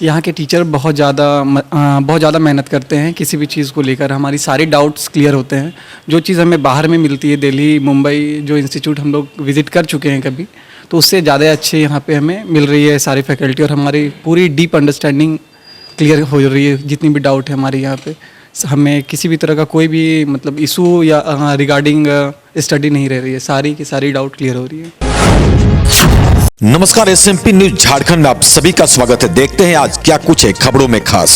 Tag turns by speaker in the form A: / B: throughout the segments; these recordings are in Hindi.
A: यहाँ के टीचर बहुत ज़्यादा मेहनत करते हैं। किसी भी चीज़ को लेकर हमारी सारी डाउट्स क्लियर होते हैं। जो चीज़ हमें बाहर में मिलती है, दिल्ली, मुंबई जो इंस्टीट्यूट हम लोग विज़िट कर चुके हैं कभी, तो उससे ज़्यादा अच्छे यहाँ पे हमें मिल रही है सारी फैकल्टी, और हमारी पूरी डीप अंडरस्टैंडिंग क्लियर हो रही है। जितनी भी डाउट है हमारी यहाँ पे, हमें किसी भी तरह का कोई भी मतलब इशू या रिगार्डिंग स्टडी नहीं रह रही है। सारी की सारी डाउट क्लियर हो रही है।
B: नमस्कार, SMP न्यूज झारखंड में आप सभी का स्वागत है। देखते हैं आज क्या कुछ है खबरों में खास।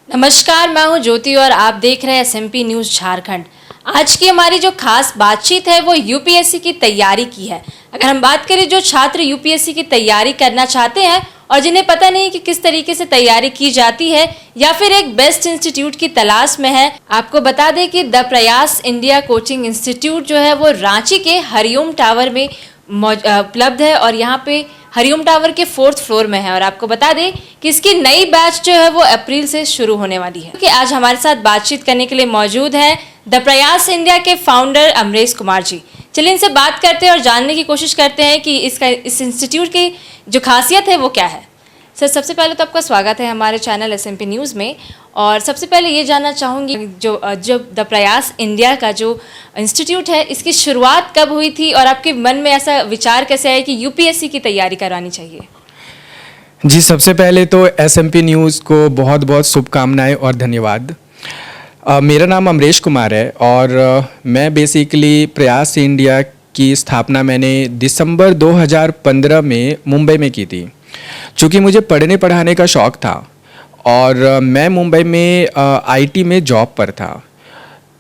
C: नमस्कार, मैं हूं ज्योति और आप देख रहे हैं SMP न्यूज झारखंड। आज की हमारी जो खास बातचीत है वो यूपीएससी की तैयारी की है। अगर हम बात करें जो छात्र यूपीएससी की तैयारी करना चाहते हैं और जिन्हें पता नहीं कि किस तरीके से तैयारी की जाती है या फिर एक बेस्ट इंस्टीट्यूट की तलाश में है, आपको बता दें कि the Prayas India coaching institute जो है वो रांची के हरिओम टावर में उपलब्ध है और यहाँ पे हरिओम टावर के 4th फ्लोर में है। और आपको बता दें कि इसकी नई बैच जो है वो अप्रैल से शुरू होने वाली है। क्योंकि आज हमारे साथ बातचीत करने के लिए मौजूद है द प्रयास इंडिया के फाउंडर अमरेश कुमार जी। चलिए इनसे बात करते हैं और जानने की कोशिश करते हैं कि इस इंस्टीट्यूट की जो खासियत है वो क्या है। सर, सबसे पहले तो आपका स्वागत है हमारे चैनल SMP न्यूज़ में। और सबसे पहले ये जानना चाहूँगी जो द प्रयास इंडिया का जो इंस्टीट्यूट है, इसकी शुरुआत कब हुई थी और आपके मन में ऐसा विचार कैसे आया कि यूपीएससी की तैयारी करानी चाहिए?
D: जी, सबसे पहले तो SMP न्यूज़ को बहुत बहुत शुभकामनाएं और धन्यवाद। मेरा नाम अमरेश कुमार है और मैं बेसिकली प्रयास इंडिया की स्थापना मैंने दिसंबर 2015 में मुंबई में की थी। चूँकि मुझे पढ़ने पढ़ाने का शौक़ था और मैं मुंबई में IT में जॉब पर था,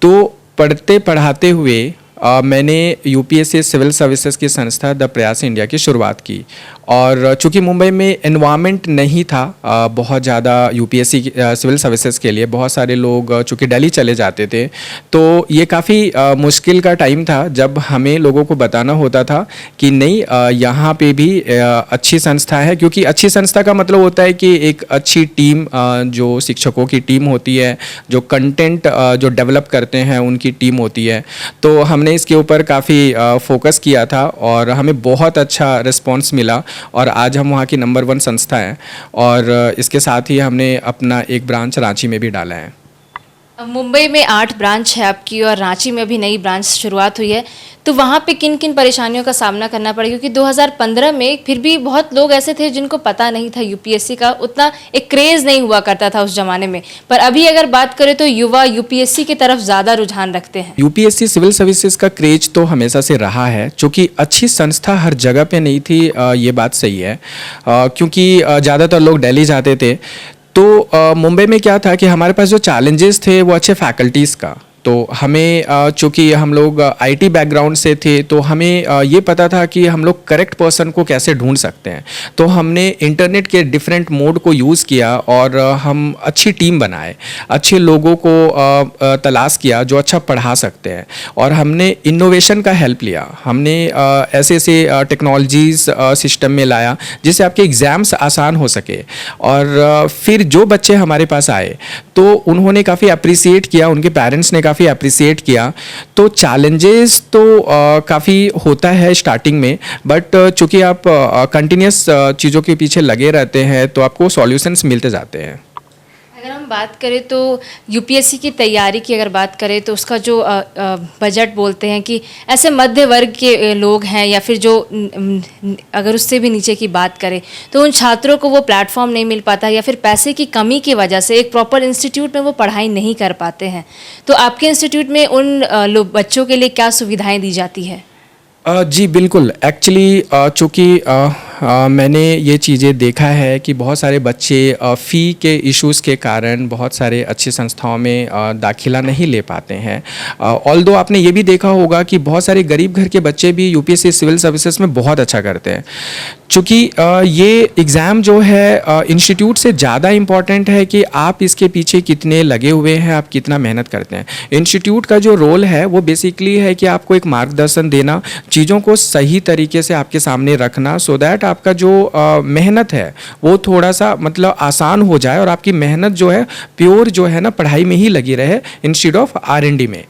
D: तो पढ़ते पढ़ाते हुए मैंने यूपीएससी सिविल सर्विसेज की संस्था द प्रयास इंडिया की शुरुआत की। और चूँकि मुंबई में एनवायरनमेंट नहीं था बहुत ज़्यादा यूपीएससी सिविल सर्विसेज के लिए, बहुत सारे लोग चूँकि दिल्ली चले जाते थे, तो ये काफ़ी मुश्किल का टाइम था जब हमें लोगों को बताना होता था कि नहीं, यहाँ पे भी अच्छी संस्था है। क्योंकि अच्छी संस्था का मतलब होता है कि एक अच्छी टीम, जो शिक्षकों की टीम होती है, जो कंटेंट जो डेवलप करते हैं उनकी टीम होती है। तो हमने इसके ऊपर काफ़ी फोकस किया था और हमें बहुत अच्छा रिस्पांस मिला और आज हम वहाँ की नंबर 1 संस्था हैं। और इसके साथ ही हमने अपना एक ब्रांच रांची में भी डाला है।
C: मुंबई में 8 ब्रांच है आपकी और रांची में भी नई ब्रांच शुरुआत हुई है, तो वहाँ पे किन किन परेशानियों का सामना करना पड़ा? क्योंकि 2015 में फिर भी बहुत लोग ऐसे थे जिनको पता नहीं था यूपीएससी का, उतना एक क्रेज़ नहीं हुआ करता था उस ज़माने में। पर अभी अगर बात करें तो युवा यूपीएससी की तरफ ज़्यादा रुझान रखते हैं।
D: यूपीएससी सिविल सर्विसेज का क्रेज तो हमेशा से रहा है, चूँकि अच्छी संस्था हर जगह पे नहीं थी, ये बात सही है। क्योंकि ज़्यादातर लोग दिल्ली जाते थे, तो मुंबई में क्या था कि हमारे पास जो चैलेंजेस थे वो अच्छे फैकल्टीज़ का। तो हमें चूँकि हम लोग IT बैकग्राउंड से थे, तो हमें ये पता था कि हम लोग करेक्ट पर्सन को कैसे ढूंढ सकते हैं। तो हमने इंटरनेट के डिफरेंट मोड को यूज़ किया और हम अच्छी टीम बनाए, अच्छे लोगों को तलाश किया जो अच्छा पढ़ा सकते हैं। और हमने इनोवेशन का हेल्प लिया। हमने ऐसे ऐसे टेक्नोलॉजीज़ सिस्टम में लाया जिससे आपके एग्ज़ाम्स आसान हो सके। और फिर जो बच्चे हमारे पास आए तो उन्होंने काफ़ी अप्रिसिएट किया, उनके पेरेंट्स ने काफ़ी अप्रिसिएट किया। तो चैलेंजेस तो काफ़ी होता है स्टार्टिंग में, बट चूँकि आप कंटिन्यूस चीज़ों के पीछे लगे रहते हैं तो आपको सॉल्यूशंस मिलते जाते हैं।
C: अगर हम बात करें तो यूपीएससी की तैयारी की अगर बात करें तो उसका जो बजट बोलते हैं कि ऐसे मध्य वर्ग के लोग हैं या फिर जो अगर उससे भी नीचे की बात करें तो उन छात्रों को वो प्लेटफॉर्म नहीं मिल पाता या फिर पैसे की कमी की वजह से एक प्रॉपर इंस्टीट्यूट में वो पढ़ाई नहीं कर पाते हैं। तो आपके इंस्टीट्यूट में उन बच्चों के लिए क्या सुविधाएँ दी जाती है?
D: जी बिल्कुल। एक्चुअली चूँकि मैंने ये चीज़ें देखा है कि बहुत सारे बच्चे फ़ी के इश्यूज़ के कारण बहुत सारे अच्छी संस्थाओं में दाखिला नहीं ले पाते हैं। ऑल्दो आपने ये भी देखा होगा कि बहुत सारे गरीब घर के बच्चे भी यूपीएससी सिविल सर्विसेज में बहुत अच्छा करते हैं। चूँकि ये एग्ज़ाम जो है इंस्टीट्यूट से ज़्यादा इम्पॉर्टेंट है कि आप इसके पीछे कितने लगे हुए हैं, आप कितना मेहनत करते हैं। इंस्टीट्यूट का जो रोल है वो बेसिकली है कि आपको एक मार्गदर्शन देना, चीज़ों को सही तरीके से आपके सामने रखना, सो दैट आपका जो मेहनत है वो थोड़ा सा मतलब आसान हो जाए और आपकी मेहनत जो है प्योर जो है ना पढ़ाई में ही लगी रहे इंस्टेड ऑफ R&D में।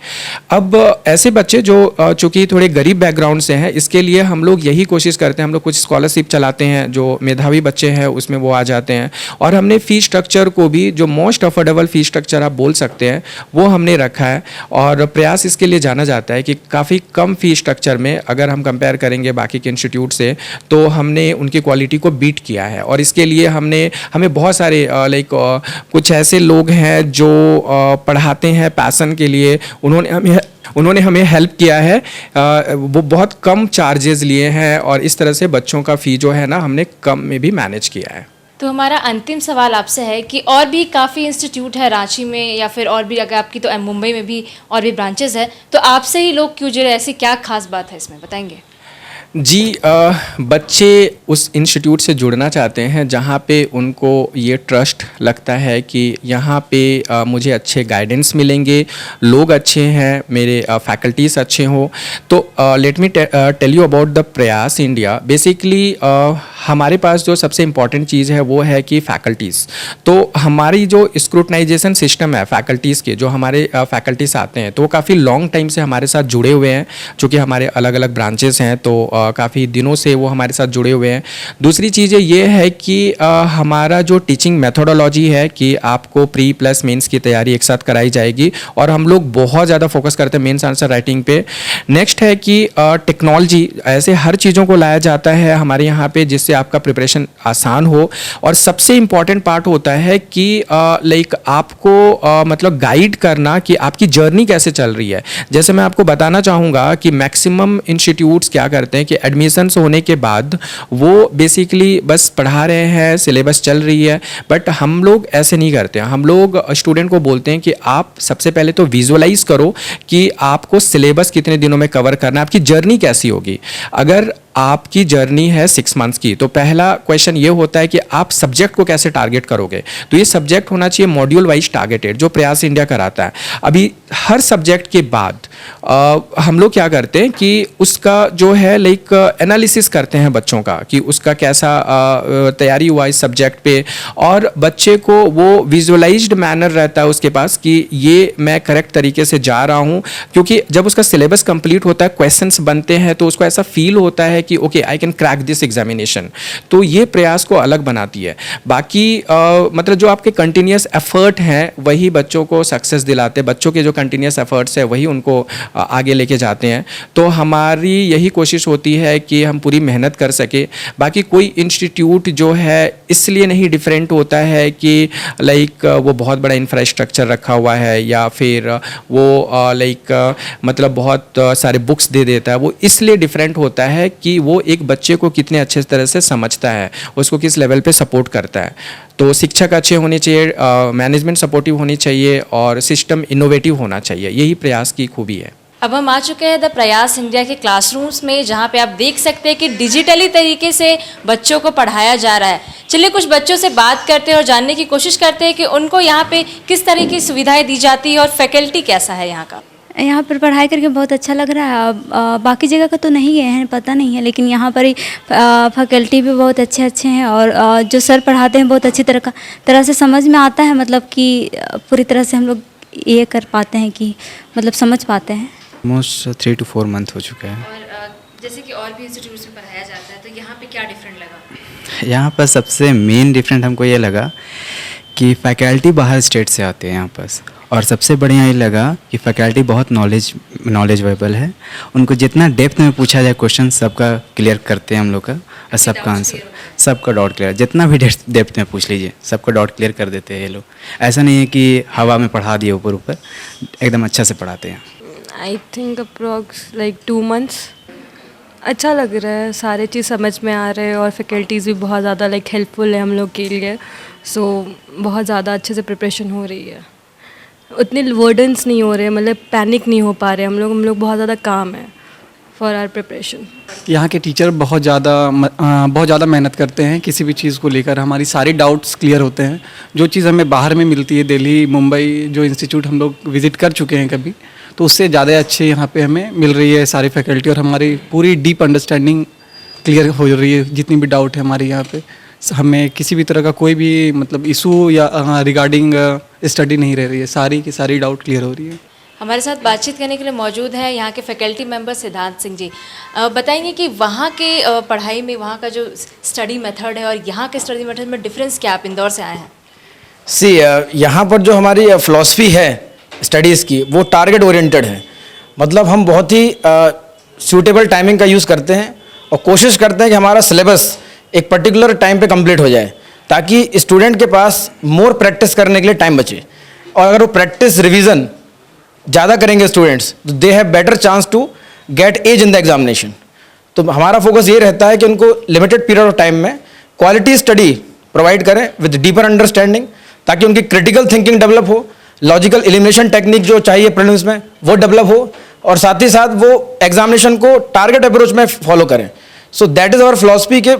D: अब ऐसे बच्चे जो चूँकि थोड़े गरीब बैकग्राउंड से हैं, इसके लिए हम लोग यही कोशिश करते हैं, हम लोग कुछ स्कॉलरशिप चलाते हैं, जो मेधावी बच्चे हैं उसमें वो आ जाते हैं। और हमने फ़ीस स्ट्रक्चर को भी जो मोस्ट अफोर्डेबल फ़ीस स्ट्रक्चर आप बोल सकते हैं वो हमने रखा है। और प्रयास इसके लिए जाना जाता है कि काफ़ी कम फ़ीस स्ट्रक्चर में अगर हम कंपेयर करेंगे बाकी के इंस्टीट्यूट से तो हमने उनकी क्वालिटी को बीट किया है। और इसके लिए हमें बहुत सारे कुछ ऐसे लोग हैं जो पढ़ाते हैं पैशन के लिए, उन्होंने हमें हेल्प किया है। वो बहुत कम चार्जेस लिए हैं और इस तरह से बच्चों का फ़ी जो है ना हमने कम में भी मैनेज किया है।
C: तो हमारा अंतिम सवाल आपसे है कि और भी काफ़ी इंस्टीट्यूट है रांची में या फिर और भी, अगर आपकी तो मुंबई में भी और भी ब्रांचेस है, तो आपसे ही लोग क्यों जुड़े, ऐसी क्या खास बात है इसमें, बताएंगे?
D: जी, बच्चे उस इंस्टीट्यूट से जुड़ना चाहते हैं जहाँ पे उनको ये ट्रस्ट लगता है कि यहाँ पे मुझे अच्छे गाइडेंस मिलेंगे, लोग अच्छे हैं, मेरे फैकल्टीज़ अच्छे हों। तो let me tell you about the Prayas India. Basically हमारे पास जो सबसे इम्पॉर्टेंट चीज़ है वो है कि फैकल्टीज़। तो हमारी जो स्क्रूटनाइजेशन सिस्टम है फैकल्टीज़ के, जो हमारे फैकल्टीज़ आते हैं तो वो काफ़ी लॉन्ग टाइम से हमारे साथ जुड़े हुए हैं, चूँकि हमारे अलग अलग ब्रांचेस हैं तो काफ़ी दिनों से वो हमारे साथ जुड़े हुए हैं। दूसरी चीज़ ये है कि हमारा जो टीचिंग मेथोडोलॉजी है कि आपको प्री प्लस मेंस की तैयारी एक साथ कराई जाएगी और हम लोग बहुत ज़्यादा फोकस करते हैं मेंस आंसर राइटिंग पे। नेक्स्ट है कि टेक्नोलॉजी, ऐसे हर चीज़ों को लाया जाता है हमारे यहाँ पे जिससे आपका प्रिपरेशन आसान हो। और सबसे इम्पॉर्टेंट पार्ट होता है कि आपको मतलब गाइड करना कि आपकी जर्नी कैसे चल रही है। जैसे मैं आपको बताना चाहूँगा कि मैक्सिमम इंस्टीट्यूट्स क्या करते हैं कि एडमिशन्स होने के बाद वो बेसिकली बस पढ़ा रहे हैं, सिलेबस चल रही है, बट हम लोग ऐसे नहीं करते हैं। हम लोग स्टूडेंट को बोलते हैं कि आप सबसे पहले तो विजुअलाइज करो कि आपको सिलेबस कितने दिनों में कवर करना है, आपकी जर्नी कैसी होगी। अगर आपकी जर्नी है 6 मंथ्स की तो पहला क्वेश्चन ये होता है कि आप सब्जेक्ट को कैसे टारगेट करोगे। तो ये सब्जेक्ट होना चाहिए मॉड्यूल वाइज टारगेटेड, जो प्रयास इंडिया कराता है। अभी हर सब्जेक्ट के बाद हम लोग क्या करते हैं कि उसका जो है एनालिसिस करते हैं बच्चों का कि उसका कैसा तैयारी हुआ इस सब्जेक्ट पे, और बच्चे को वो विजुअलाइज्ड मैनर रहता है उसके पास कि ये मैं करेक्ट तरीके से जा रहा हूँ। क्योंकि जब उसका सिलेबस कंप्लीट होता है, क्वेश्चंस बनते हैं, तो उसको ऐसा फील होता है कि okay I can crack this examination. तो ये प्रयास को अलग बनाती है। बाकी मतलब जो आपके कंटिन्यूस एफर्ट हैं वही बच्चों को सक्सेस दिलाते हैं, बच्चों के जो कंटिन्यूस एफर्ट्स है वही उनको आगे लेके जाते हैं। तो हमारी यही कोशिश होती है कि हम पूरी मेहनत कर सके। बाकी कोई इंस्टीट्यूट जो है इसलिए नहीं डिफरेंट होता है कि वो बहुत बड़ा इंफ्रास्ट्रक्चर रखा हुआ है या फिर वो मतलब बहुत सारे बुक्स दे देता है। वो इसलिए डिफरेंट होता है कि वो एक बच्चे को कितने अच्छे तरह से समझता है, उसको किस लेवल पे सपोर्ट करता है। तो शिक्षक अच्छे होने चाहिए, मैनेजमेंट सपोर्टिव होनी चाहिए और सिस्टम इनोवेटिव होना चाहिए। यही प्रयास की खूबी है।
C: अब हम आ चुके हैं द प्रयास इंडिया के क्लासरूम्स में, जहाँ पे आप देख सकते हैं कि डिजिटली तरीके से बच्चों को पढ़ाया जा रहा है। चलिए कुछ बच्चों से बात करते हैं और जानने की कोशिश करते हैं कि उनको यहाँ पे किस तरह की सुविधाएं दी जाती है और फैकल्टी कैसा है यहाँ का।
E: यहाँ पर पढ़ाई करके बहुत अच्छा लग रहा है। बाकी जगह का तो नहीं गए हैं, पता नहीं है, लेकिन यहाँ पर ही फैकल्टी भी बहुत अच्छे हैं और जो सर पढ़ाते हैं बहुत अच्छी तरह से समझ में आता है। मतलब कि पूरी तरह से हम लोग ये कर पाते हैं कि मतलब समझ पाते हैं।
F: ऑलमोस्ट 3 to 4 मंथ हो चुका है।
C: और जैसे कि और भी इंस्टीट्यूट्स में पढ़ाया जाता है, तो यहाँ पे क्या डिफरेंट लगा?
F: यहाँ पर सबसे मेन डिफरेंट हमको ये लगा कि फैकल्टी बाहर स्टेट से आते हैं यहाँ पर, और सबसे बढ़िया ये लगा कि फैकल्टी बहुत नॉलेजेबल है। उनको जितना डेप्थ में पूछा जाए क्वेश्चन सबका क्लियर करते हैं हम लोग का, और सबका आंसर, सबका डाउट क्लियर, जितना भी डेप्थ में पूछ लीजिए सबका डाउट क्लियर कर देते हैं ये लोग। ऐसा नहीं है कि हवा में पढ़ा दिए ऊपर, एकदम अच्छा से पढ़ाते हैं।
G: I think approx 2 months. अच्छा लग रहा है, सारे चीज़ समझ में आ रहे हैं और फैकल्टीज़ भी बहुत ज़्यादा हेल्पफुल है हम लोग के लिए। सो बहुत ज़्यादा अच्छे से प्रिपरेशन हो रही है, उतने वर्डन्स नहीं हो रहे, मतलब पैनिक नहीं हो पा रहे हम लोग बहुत ज़्यादा काम है फॉर आवर प्रिपरेशन।
A: यहाँ के टीचर बहुत ज़्यादा मेहनत करते हैं किसी भी चीज़ को लेकर। हमारी सारी डाउट्स क्लियर होते हैं। जो चीज़ हमें बाहर में मिलती है, दिल्ली, मुंबई, जो इंस्टीट्यूट हम लोग विज़िट कर चुके हैं कभी, तो उससे ज़्यादा अच्छे यहाँ पे हमें मिल रही है सारी फैकल्टी, और हमारी पूरी डीप अंडरस्टैंडिंग क्लियर हो रही है। जितनी भी डाउट है हमारे यहाँ पे, हमें किसी भी तरह का कोई भी मतलब इशू या रिगार्डिंग स्टडी नहीं रह रही है, सारी की सारी डाउट क्लियर हो रही है।
C: हमारे साथ बातचीत करने के लिए मौजूद है यहाँ के फैकल्टी मेंबर सिद्धांत सिंह जी। बताएंगे कि वहाँ के पढ़ाई में वहाँ का जो स्टडी मेथड है और यहाँ के स्टडी मेथड में डिफरेंस क्या, आप इंदौर से आए हैं?
H: सी यहाँ पर जो हमारी फ़िलासफ़ी है स्टडीज़ की, वो टारगेट ओरिएंटेड है। मतलब हम बहुत ही सूटेबल टाइमिंग का यूज़ करते हैं और कोशिश करते हैं कि हमारा सिलेबस एक पर्टिकुलर टाइम पे कंप्लीट हो जाए, ताकि स्टूडेंट के पास मोर प्रैक्टिस करने के लिए टाइम बचे। और अगर वो प्रैक्टिस रिवीजन ज़्यादा करेंगे स्टूडेंट्स, तो they have better chance to get edge in the examination. तो हमारा फोकस ये रहता है कि उनको लिमिटेड पीरियड ऑफ टाइम में क्वालिटी स्टडी प्रोवाइड करें विद डीपर अंडरस्टैंडिंग, ताकि उनकी क्रिटिकल थिंकिंग डेवलप हो, लॉजिकल एलिमिनेशन टेक्निक जो चाहिए प्रीलिम्स में वो डेवलप हो, और साथ ही साथ वो एग्जामिनेशन को टारगेट अप्रोच में फॉलो करें। So that is our philosophy कि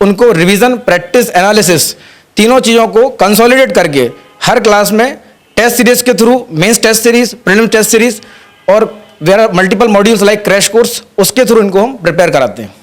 H: उनको रिवीजन, प्रैक्टिस, एनालिसिस तीनों चीज़ों को कंसोलिडेट करके हर क्लास में टेस्ट सीरीज के through, mains test series, prelims test series और there are multiple modules like crash course, उसके थ्रू इनको हम प्रिपेयर कराते हैं।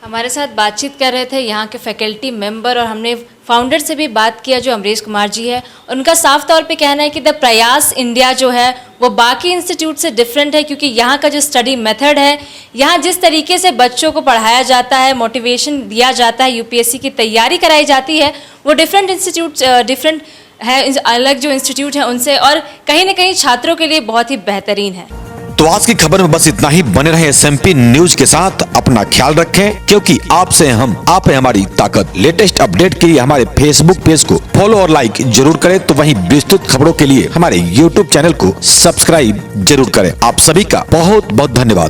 C: हमारे साथ बातचीत कर रहे थे यहाँ के फैकल्टी मेंबर, और हमने फाउंडर से भी बात किया जो अमरीश कुमार जी है। उनका साफ तौर पे कहना है कि द प्रयास इंडिया जो है वो बाकी इंस्टीट्यूट से डिफरेंट है, क्योंकि यहाँ का जो स्टडी मेथड है, यहाँ जिस तरीके से बच्चों को पढ़ाया जाता है, मोटिवेशन दिया जाता है, यूपीएससी की तैयारी कराई जाती है, वो डिफरेंट इंस्टीट्यूट डिफरेंट है, अलग जो इंस्टीट्यूट है उनसे, और कहीं ना कहीं छात्रों के लिए बहुत ही बेहतरीन है।
B: तो आज की खबर में बस इतना ही। बने रहे SMP न्यूज के साथ, अपना ख्याल रखें, क्योंकि आपसे हम, आप है हमारी ताकत। लेटेस्ट अपडेट के लिए हमारे फेसबुक पेज को फॉलो और लाइक जरूर करें, तो वहीं विस्तृत खबरों के लिए हमारे YouTube चैनल को सब्सक्राइब जरूर करें। आप सभी का बहुत बहुत धन्यवाद।